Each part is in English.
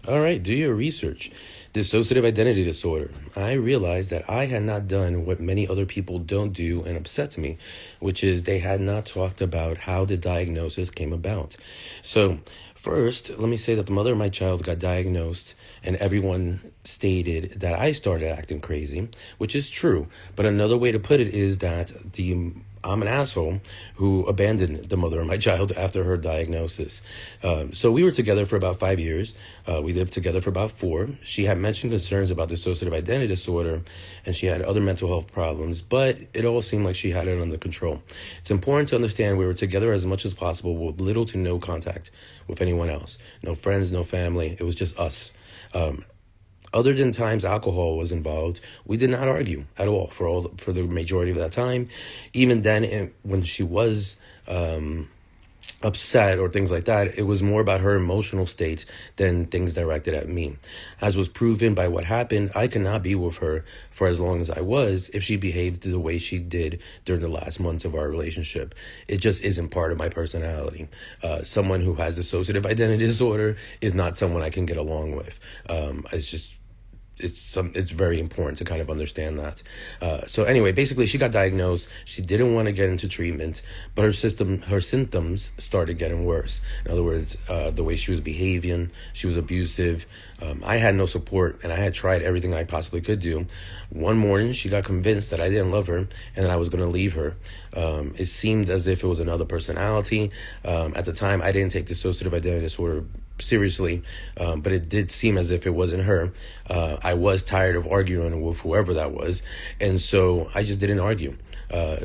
All right, do your research. Dissociative identity disorder. I realized that I had not done what many other people don't do and upsets me, which is they had not talked about how the diagnosis came about. So, first, let me say that the mother of my child got diagnosed, and everyone stated that I started acting crazy, which is true. But another way to put it is that I'm an asshole who abandoned the mother of my child after her diagnosis. So we were together for about 5 years. We lived together for about 4. She had mentioned concerns about dissociative identity disorder, and she had other mental health problems, but it all seemed like she had it under control. It's important to understand we were together as much as possible with little to no contact with anyone else. No friends, no family. It was just us. Other than times alcohol was involved, we did not argue at all for the majority of that time. Even then, when she was upset or things like that, it was more about her emotional state than things directed at me. As was proven by what happened, I could not be with her for as long as I was if she behaved the way she did during the last months of our relationship. It just isn't part of my personality. Someone who has dissociative identity disorder is not someone I can get along with. It's very important to kind of understand that. So anyway, basically she got diagnosed. She didn't want to get into treatment, but her symptoms started getting worse. In other words, the way she was behaving, she was abusive. I had no support, and I had tried everything I possibly could do. One morning, she got convinced that I didn't love her and that I was going to leave her. It seemed as if it was another personality. At the time, I didn't take dissociative identity disorder seriously, but it did seem as if it wasn't her. I was tired of arguing with whoever that was, and so I just didn't argue.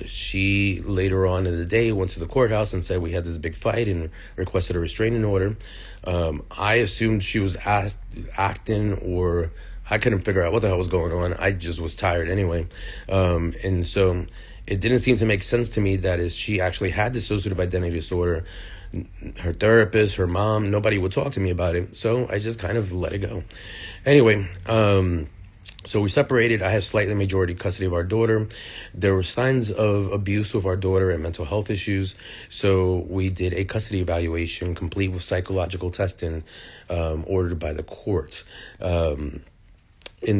She later on in the day went to the courthouse and said we had this big fight and requested a restraining order. I assumed she was acting, or I couldn't figure out what the hell was going on. I just was tired anyway. And so it didn't seem to make sense to me that is she actually had dissociative identity disorder. Her therapist, her mom, nobody would talk to me about it. So I just kind of let it go. Anyway, so we separated. I have slightly majority custody of our daughter. There were signs of abuse with our daughter and mental health issues. So we did a custody evaluation complete with psychological testing ordered by the court. And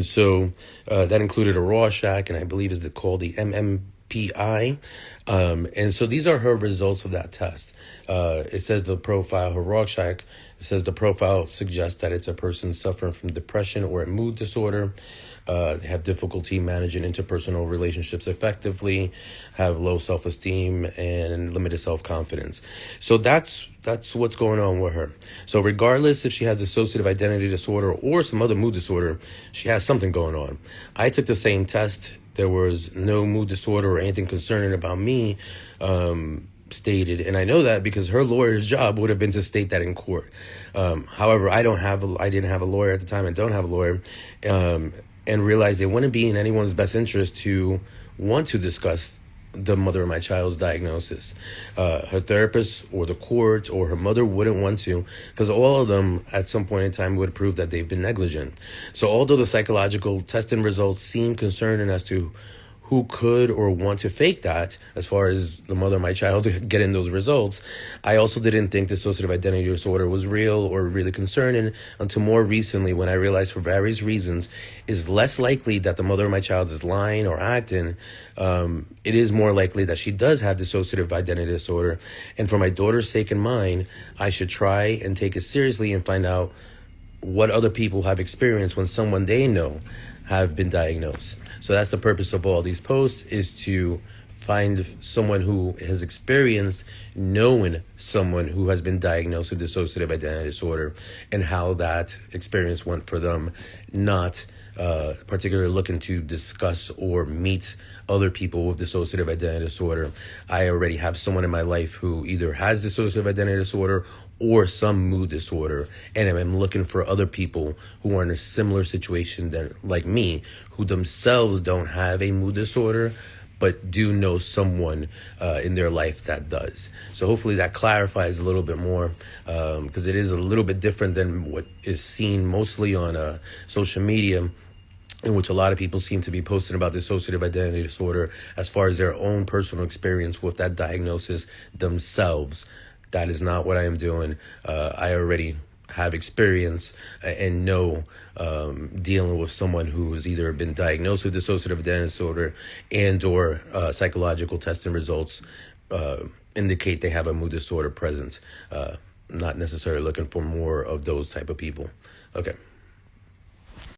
so that included a Rorschach, and I believe is called the MMPI. And so these are her results of that test. It says the profile, her Rorschach, it says the profile suggests that it's a person suffering from depression or a mood disorder. They have difficulty managing interpersonal relationships effectively, have low self-esteem, and limited self-confidence. So that's what's going on with her. So regardless if she has dissociative identity disorder or some other mood disorder, she has something going on. I took the same test. There was no mood disorder or anything concerning about me stated, and I know that because her lawyer's job would have been to state that in court. However, I didn't have a lawyer at the time. I don't have a lawyer, and realized it wouldn't be in anyone's best interest to want to discuss the mother of my child's diagnosis. Her therapist or the court or her mother wouldn't want to, because all of them at some point in time would prove that they've been negligent. So although the psychological testing results seem concerning as to who could or want to fake that, as far as the mother of my child getting those results, I also didn't think dissociative identity disorder was real or really concerning until more recently, when I realized for various reasons it's less likely that the mother of my child is lying or acting. It is more likely that she does have dissociative identity disorder. And for my daughter's sake and mine, I should try and take it seriously and find out what other people have experienced when someone they know have been diagnosed. So that's the purpose of all these posts, is to find someone who has experienced knowing someone who has been diagnosed with dissociative identity disorder and how that experience went for them, not particularly looking to discuss or meet other people with dissociative identity disorder. I already have someone in my life who either has dissociative identity disorder or some mood disorder, and I'm looking for other people who are in a similar situation like me, who themselves don't have a mood disorder, but do know someone in their life that does. So hopefully that clarifies a little bit more, because it is a little bit different than what is seen mostly on social media, in which a lot of people seem to be posting about dissociative identity disorder as far as their own personal experience with that diagnosis themselves. That is not what I am doing. I already have experience and know dealing with someone who's either been diagnosed with dissociative identity disorder and or psychological testing results indicate they have a mood disorder present. Not necessarily looking for more of those type of people. Okay.